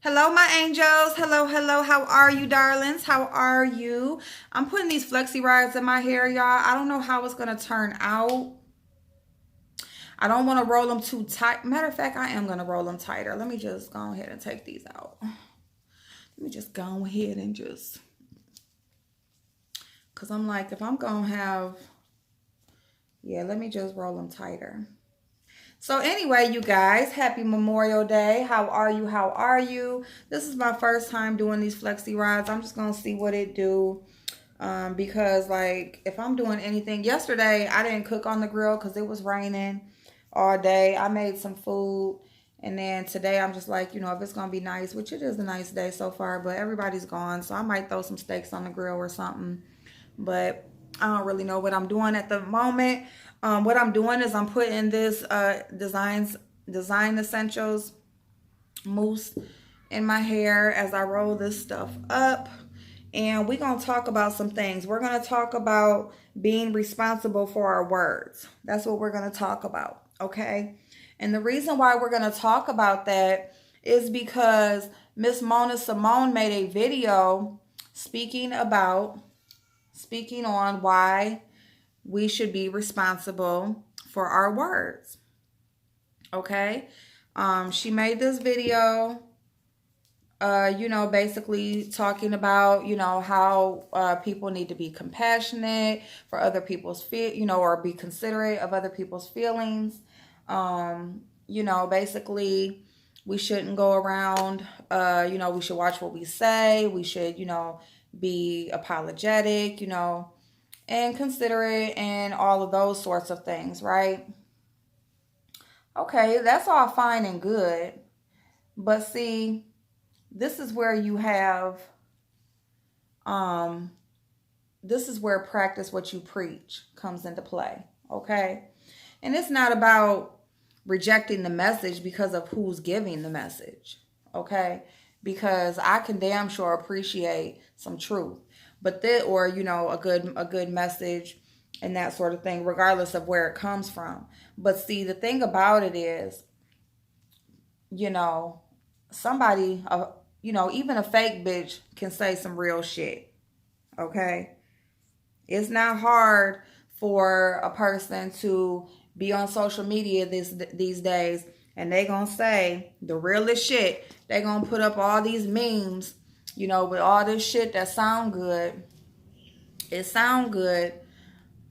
Hello, my angels. Hello, hello. How are you, darlings? How are you? I'm putting these flexi rides in my hair, y'all. I don't know how it's going to turn out. I don't want to roll them too tight. Matter of fact, I am going to roll them tighter. Let me just go ahead and take these out. Let me just go ahead and just, because I'm like, if I'm going to have, yeah, let me just roll them tighter. So anyway, you guys, happy Memorial Day. How are you? How are you? This is my first time doing these flexi rides. I'm just going to see what it do. Because like if I'm doing anything, yesterday I didn't cook on the grill because it was raining all day. I made some food, and then today I'm just like, if it's gonna be nice, which it is a nice day so far, but everybody's gone, so I might throw some steaks on the grill or something. But I don't really know what I'm doing at the moment. What I'm doing is I'm putting this design essentials mousse in my hair as I roll this stuff up. And we're going to talk about some things. We're going to talk about being responsible for our words. That's what we're going to talk about. Okay. And the reason why we're going to talk about that is because Miss Mona Simone made a video speaking on why we should be responsible for our words. Okay. She made this video basically talking about, how people need to be compassionate for other people's or be considerate of other people's feelings. Basically, we shouldn't go around, we should watch what we say. We should, be apologetic, and considerate and all of those sorts of things, right? Okay, that's all fine and good. But see, this is where you have um this is where practice what you preach comes into play. Okay, and it's not about rejecting the message because of who's giving the message. Okay, because I can damn sure appreciate some truth, but that, or a good message and that sort of thing, regardless of where it comes from. But see, the thing about it is, you know somebody, even a fake bitch can say some real shit. Okay, it's not hard for a person to be on social media these days, and they gonna say the realest shit. They gonna put up all these memes, with all this shit that sound good. It sound good,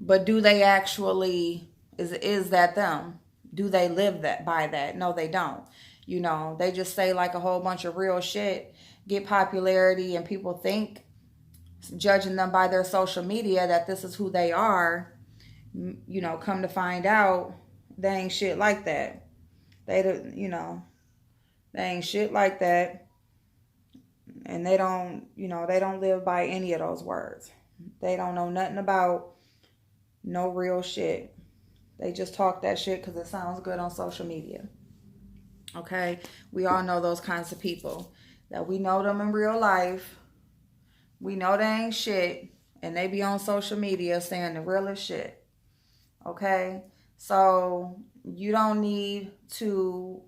but do they actually, is that them? Do they live that by that? No, they don't. They just say like a whole bunch of real shit, get popularity, and people think, judging them by their social media, that this is who they are. Come to find out, they ain't shit like that. They ain't shit like that, and they don't live by any of those words. They don't know nothing about no real shit. They just talk that shit because it sounds good on social media. Okay, we all know those kinds of people. That we know them in real life. We know they ain't shit, and they be on social media saying the realest shit. Okay, so you don't need to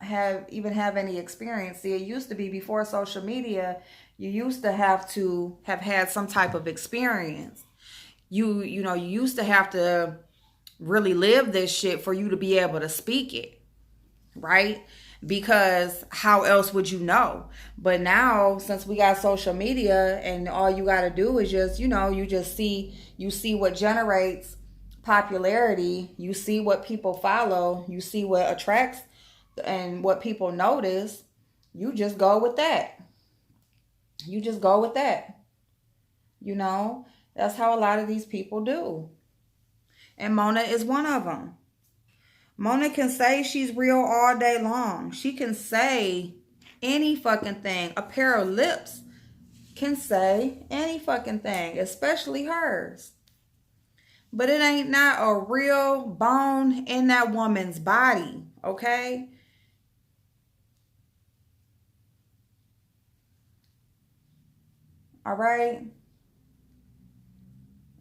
have any experience. See, it used to be before social media. You used to have had some type of experience. You used to have to really live this shit for you to be able to speak it, right? Because how else would you know? But now, since we got social media, and all you got to do is just, you see what generates popularity, you see what people follow, you see what attracts and what people notice. You just go with that. You just go with that. That's how a lot of these people do. And Mona is one of them. Mona can say she's real all day long. She can say any fucking thing. A pair of lips can say any fucking thing, especially hers. But it ain't not a real bone in that woman's body, okay? All right?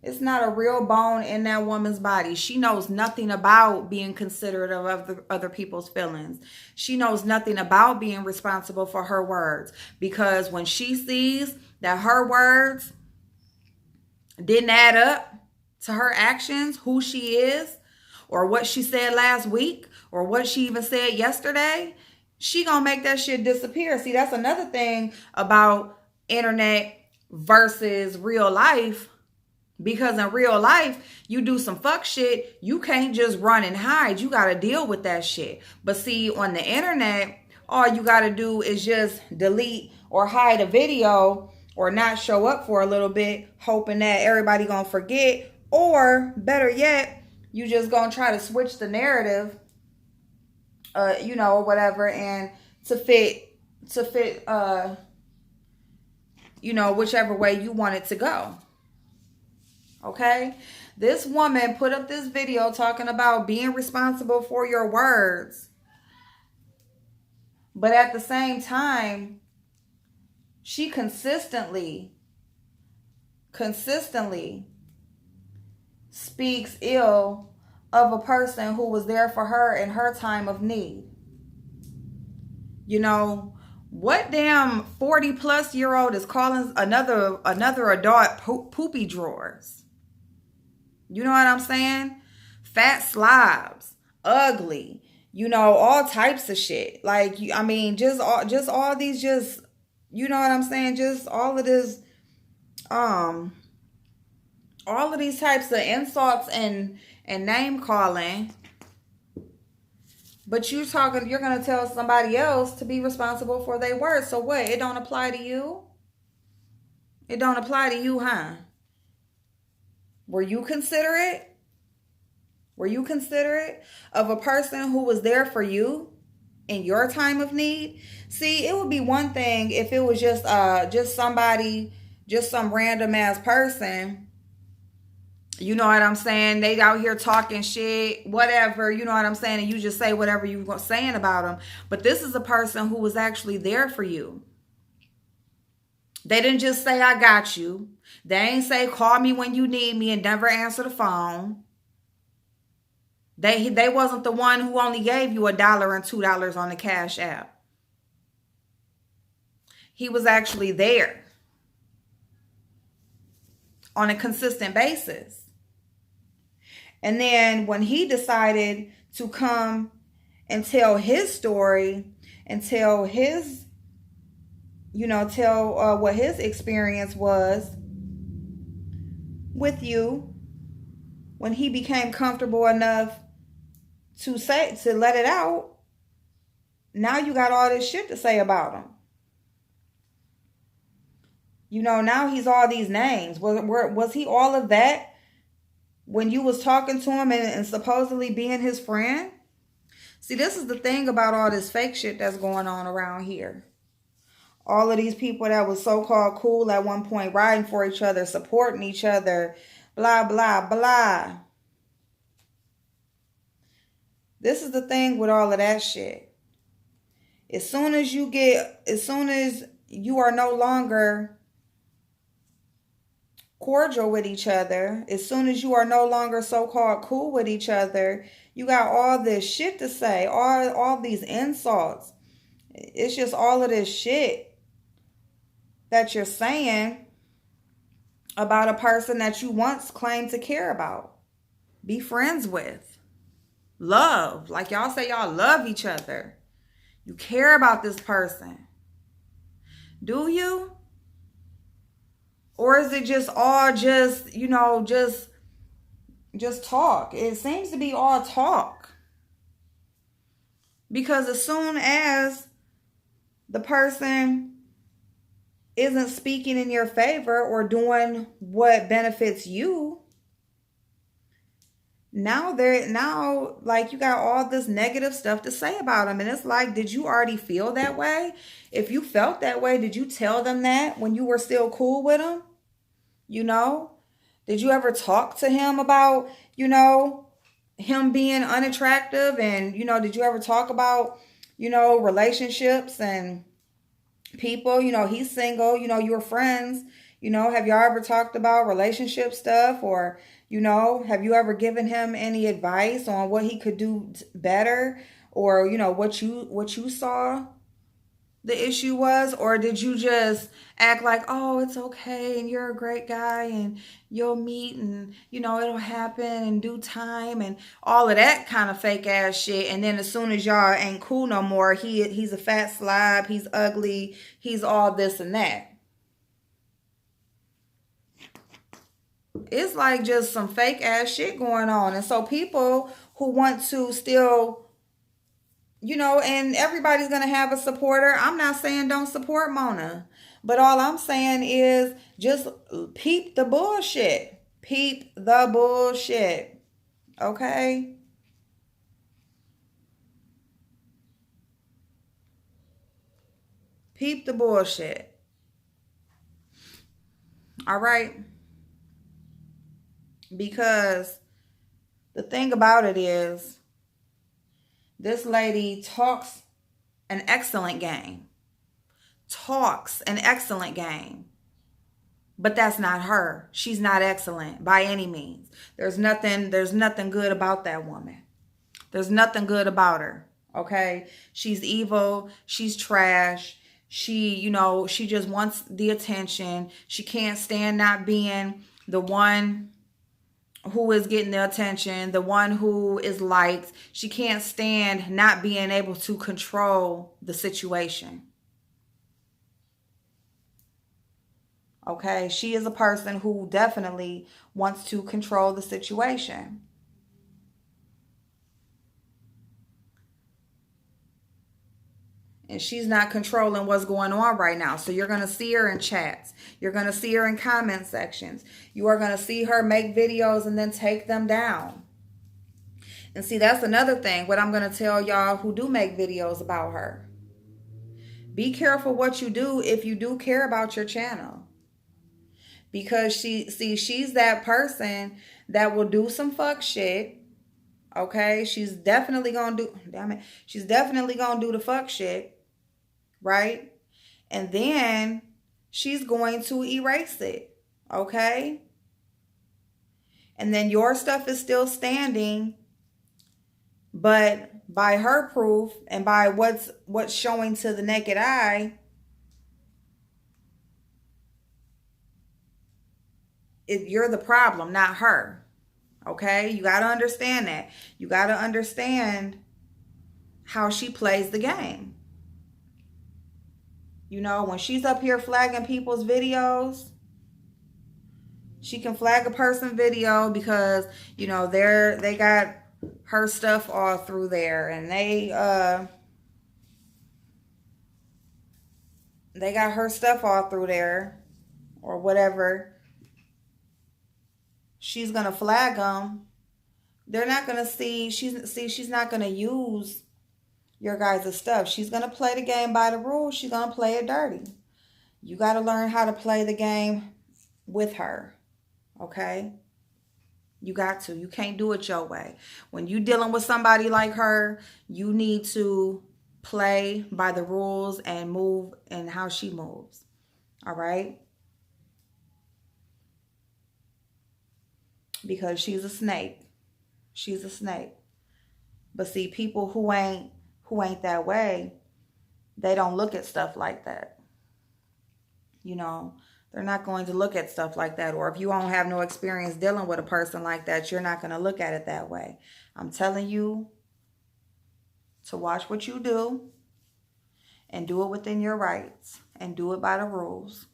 It's not a real bone in that woman's body. She knows nothing about being considerate of other people's feelings. She knows nothing about being responsible for her words. Because when she sees that her words didn't add up to her actions, who she is, or what she said last week, or what she even said yesterday, she gonna make that shit disappear. See, that's another thing about internet versus real life. Because in real life, you do some fuck shit, you can't just run and hide. You got to deal with that shit. But see, on the internet, all you got to do is just delete or hide a video or not show up for a little bit, hoping that everybody going to forget. Or better yet, you just going to try to switch the narrative, or whatever, and to fit, whichever way you want it to go. Okay, this woman put up this video talking about being responsible for your words. But at the same time, she consistently speaks ill of a person who was there for her in her time of need. What damn 40-plus-year-old is calling another adult poopy drawers? You know what I'm saying? Fat slobs, ugly, all types of shit. Just all these, just, you know what I'm saying? Just all of this, all of these types of insults and name calling. But you're going to tell somebody else to be responsible for their words. So what? It don't apply to you? It don't apply to you, huh? Were you considerate? Were you considerate of a person who was there for you in your time of need? See, it would be one thing if it was just somebody, just some random ass person. You know what I'm saying? They out here talking shit, whatever, you know what I'm saying? And you just say whatever you were saying about them. But this is a person who was actually there for you. They didn't just say, I got you. They ain't say, call me when you need me and never answer the phone. They wasn't the one who only gave you $1 and $2 on the Cash App. He was actually there on a consistent basis. And then when he decided to come and tell his story and tell his, what his experience was with you, when he became comfortable enough to let it out, now you got all this shit to say about him. Now he's all these names. Was he all of that when you was talking to him and supposedly being his friend? See, this is the thing about all this fake shit that's going on around here. All of these people that was so-called cool at one point, riding for each other, supporting each other, blah, blah, blah. This is the thing with all of that shit. As soon as you are no longer cordial with each other, as soon as you are no longer so-called cool with each other, you got all this shit to say, all these insults. It's just all of this shit that you're saying about a person that you once claimed to care about, be friends with, love. Like y'all say y'all love each other. You care about this person. Do you? Or is it just all just talk? It seems to be all talk. Because as soon as the person isn't speaking in your favor or doing what benefits you, now you got all this negative stuff to say about them. And it's like, did you already feel that way? If you felt that way, did you tell them that when you were still cool with them? Did you ever talk to him about, him being unattractive? And, did you ever talk about, relationships and people? He's single, you were friends, You know, have y'all ever talked about relationship stuff, or, you know, have you ever given him any advice on what he could do better, or, you know, what you saw the issue was? Or did you just act like, oh, it's okay and you're a great guy and you'll meet and, you know, it'll happen in due time and all of that kind of fake ass shit? And then as soon as y'all ain't cool no more, he's a fat slob, he's ugly, he's all this and that. It's like just some fake ass shit going on. And so people who want to still, you know, and everybody's going to have a supporter. I'm not saying don't support Mona, but all I'm saying is just peep the bullshit. Peep the bullshit. Okay? Peep the bullshit. All right? Because the thing about it is, this lady talks an excellent game. Talks an excellent game. But that's not her. She's not excellent by any means. There's nothing good about that woman. There's nothing good about her. Okay? She's evil. She's trash. She, you know, she just wants the attention. She can't stand not being the one who is getting the attention, the one who is liked. She can't stand not being able to control the situation. Okay, she is a person who definitely wants to control the situation. And she's not controlling what's going on right now. So you're going to see her in chats. You're going to see her in comment sections. You are going to see her make videos and then take them down. And see, that's another thing. What I'm going to tell y'all who do make videos about her. Be careful what you do if you do care about your channel. Because she's that person that will do some fuck shit. Okay? She's definitely going to do, she's definitely going to do the fuck shit. Right? And then she's going to erase it. Okay? And then your stuff is still standing, but by her proof and by what's showing to the naked eye, you're the problem, not her. Okay? You got to understand that. You got to understand how she plays the game. You know, when she's up here flagging people's videos, she can flag a person's video because, you know, they got her stuff all through there, and they got her stuff all through there or whatever. She's going to flag them. They're not going to see, she's not going to use your guys' stuff. She's going to play the game by the rules. She's going to play it dirty. You got to learn how to play the game with her. Okay? You got to. You can't do it your way. When you're dealing with somebody like her, you need to play by the rules and move in how she moves. All right? Because she's a snake. She's a snake. But see, people who ain't that way, they don't look at stuff like that. You know, they're not going to look at stuff like that. Or if you don't have no experience dealing with a person like that, you're not going to look at it that way. I'm telling you to watch what you do and do it within your rights and do it by the rules.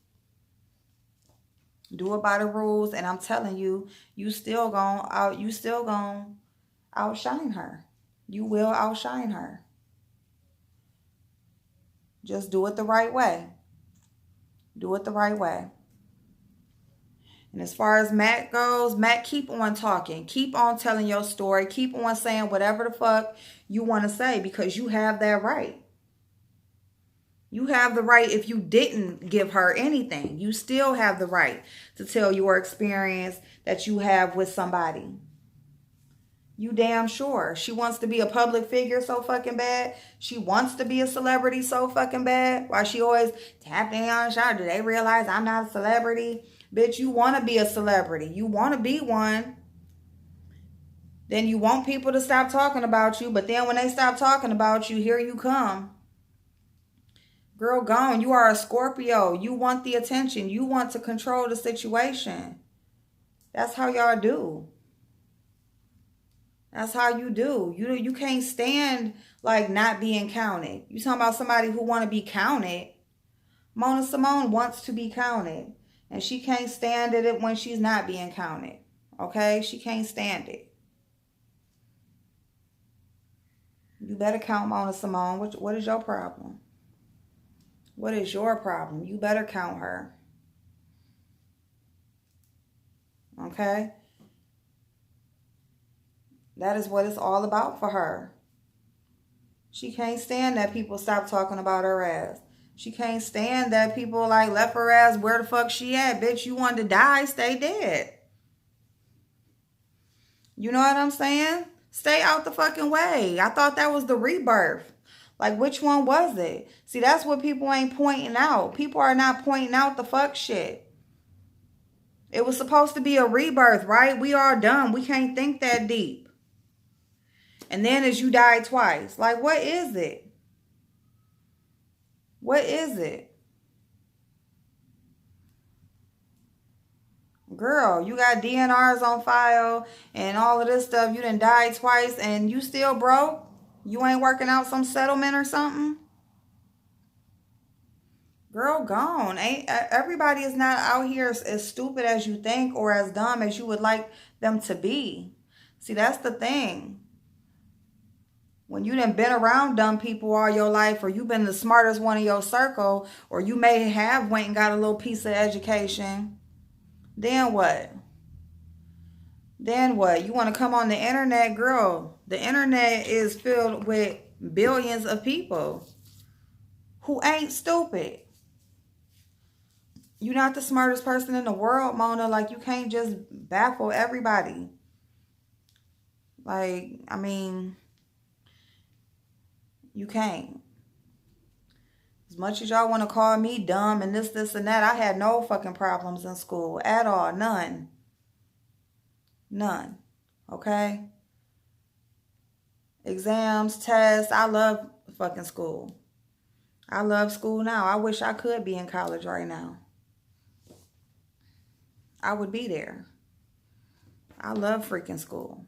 Do it by the rules, and I'm telling you, you still gonna outshine her. You will outshine her. Just do it the right way. Do it the right way. And as far as Matt goes, Matt, keep on talking. Keep on telling your story. Keep on saying whatever the fuck you want to say, because you have that right. You have the right. If you didn't give her anything, you still have the right to tell your experience that you have with somebody. You damn sure. She wants to be a public figure so fucking bad. She wants to be a celebrity so fucking bad. Why she always tapping on the shoulder. Do they realize I'm not a celebrity? Bitch, you want to be a celebrity. You want to be one. Then you want people to stop talking about you. But then when they stop talking about you, here you come. Girl, gone. You are a Scorpio. You want the attention. You want to control the situation. That's how y'all do. That's how you do. You can't stand like not being counted. You talking about somebody who want to be counted. Mona Simone wants to be counted. And she can't stand it when she's not being counted. Okay? She can't stand it. You better count Mona Simone. What is your problem? What is your problem? You better count her. Okay? That is what it's all about for her. She can't stand that people stop talking about her ass. She can't stand that people like left her ass where the fuck she at. Bitch, you wanted to die, stay dead. You know what I'm saying? Stay out the fucking way. I thought that was the rebirth. Like, which one was it? See, that's what people ain't pointing out. People are not pointing out the fuck shit. It was supposed to be a rebirth, right? We are done. We can't think that deep. And then as you die twice. Like, what is it? What is it? Girl, you got DNRs on file and all of this stuff. You done died twice and you still broke? You ain't working out some settlement or something? Girl, gone. Everybody is not out here as stupid as you think or as dumb as you would like them to be. See, that's the thing. When you done been around dumb people all your life, or you been the smartest one in your circle, or you may have went and got a little piece of education, then what? Then what? You want to come on the internet? Girl, the internet is filled with billions of people who ain't stupid. You're not the smartest person in the world, Mona. Like, you can't just baffle everybody. Like, I mean, you can't. As much as y'all want to call me dumb and this, and that, I had no fucking problems in school at all. None. None. Okay? Exams, tests. I love fucking school. I love school now. I wish I could be in college right now. I would be there. I love freaking school.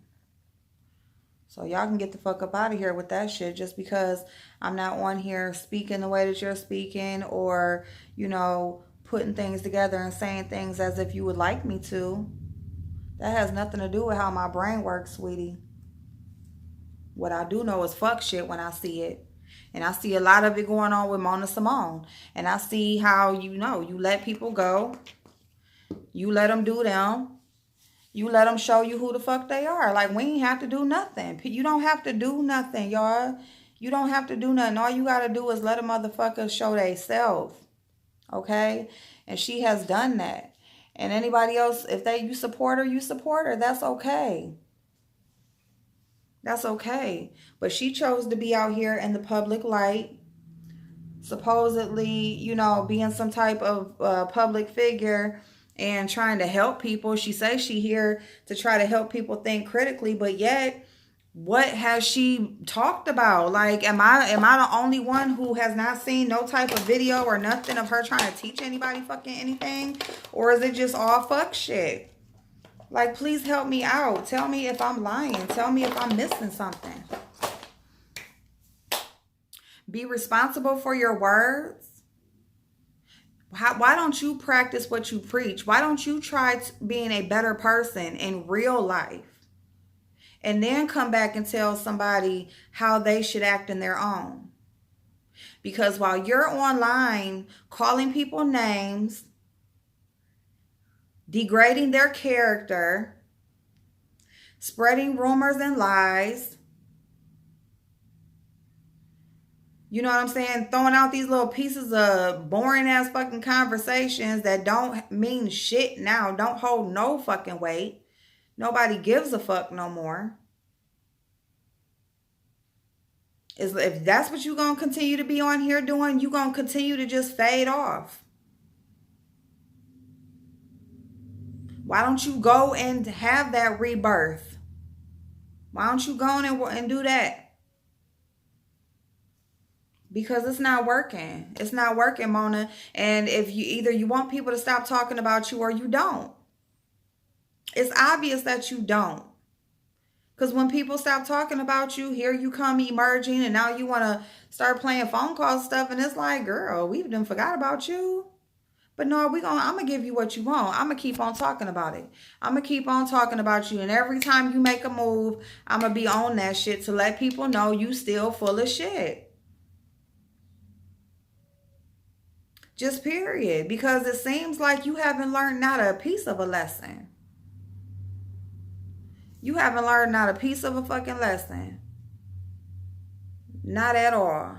So y'all can get the fuck up out of here with that shit just because I'm not on here speaking the way that you're speaking or, you know, putting things together and saying things as if you would like me to. That has nothing to do with how my brain works, sweetie. What I do know is fuck shit when I see it. And I see a lot of it going on with Mona Simone. And I see how, you know, you let people go. You let them do them. You let them show you who the fuck they are. Like, we ain't have to do nothing. You don't have to do nothing, y'all. You don't have to do nothing. All you got to do is let a motherfucker show they self. Okay? And she has done that. And anybody else, if you support her, you support her. That's okay. That's okay. But she chose to be out here in the public light. Supposedly, you know, being some type of public figure and trying to help people. She says she here to try to help people think critically, but yet what has she talked about? Like, am I the only one who has not seen no type of video or nothing of her trying to teach anybody fucking anything? Or is it just all fuck shit? Like, please help me out. Tell me if I'm lying. Tell me if I'm missing something. Be responsible for your words. Why don't you practice what you preach? Why don't you try being a better person in real life? And then come back and tell somebody how they should act in their own. Because while you're online calling people names, degrading their character, spreading rumors and lies, you know what I'm saying? Throwing out these little pieces of boring ass fucking conversations that don't mean shit now. Don't hold no fucking weight. Nobody gives a fuck no more. Is if that's what you're gonna continue to be on here doing, you're gonna continue to just fade off. Why don't you go and have that rebirth? Why don't you go and do that? Because it's not working. It's not working, Mona. And if you either you want people to stop talking about you or you don't. It's obvious that you don't. Because when people stop talking about you, here you come emerging, and now you want to start playing phone call stuff, and it's like, girl, we've done forgot about you. But no, I'm gonna give you what you want. I'm gonna keep on talking about it. I'm gonna keep on talking about you, and every time you make a move, I'm gonna be on that shit to let people know you still full of shit. Just period. Because it seems like you haven't learned not a piece of a lesson. You haven't learned not a piece of a fucking lesson. Not at all.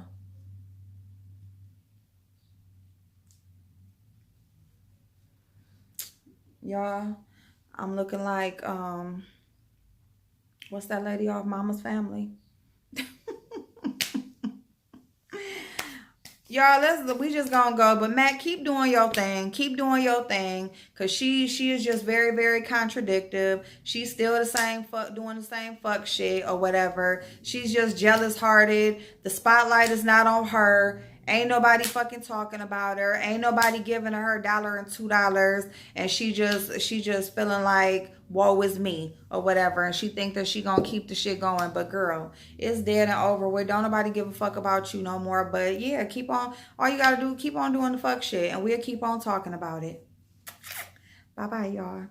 Y'all, I'm looking like what's that lady off Mama's Family? Y'all, we just gonna go. But Matt, keep doing your thing. Keep doing your thing. Cause she is just very, very contradictive. She's still the same fuck, doing the same fuck shit or whatever. She's just jealous hearted. The spotlight is not on her. Ain't nobody fucking talking about her. Ain't nobody giving her $1 and $2. And she just feeling like, woe is me or whatever. And she think that she gonna keep the shit going. But girl, it's dead and over with. Don't nobody give a fuck about you no more. But yeah, keep on. All you gotta do, keep on doing the fuck shit. And we'll keep on talking about it. Bye-bye, y'all.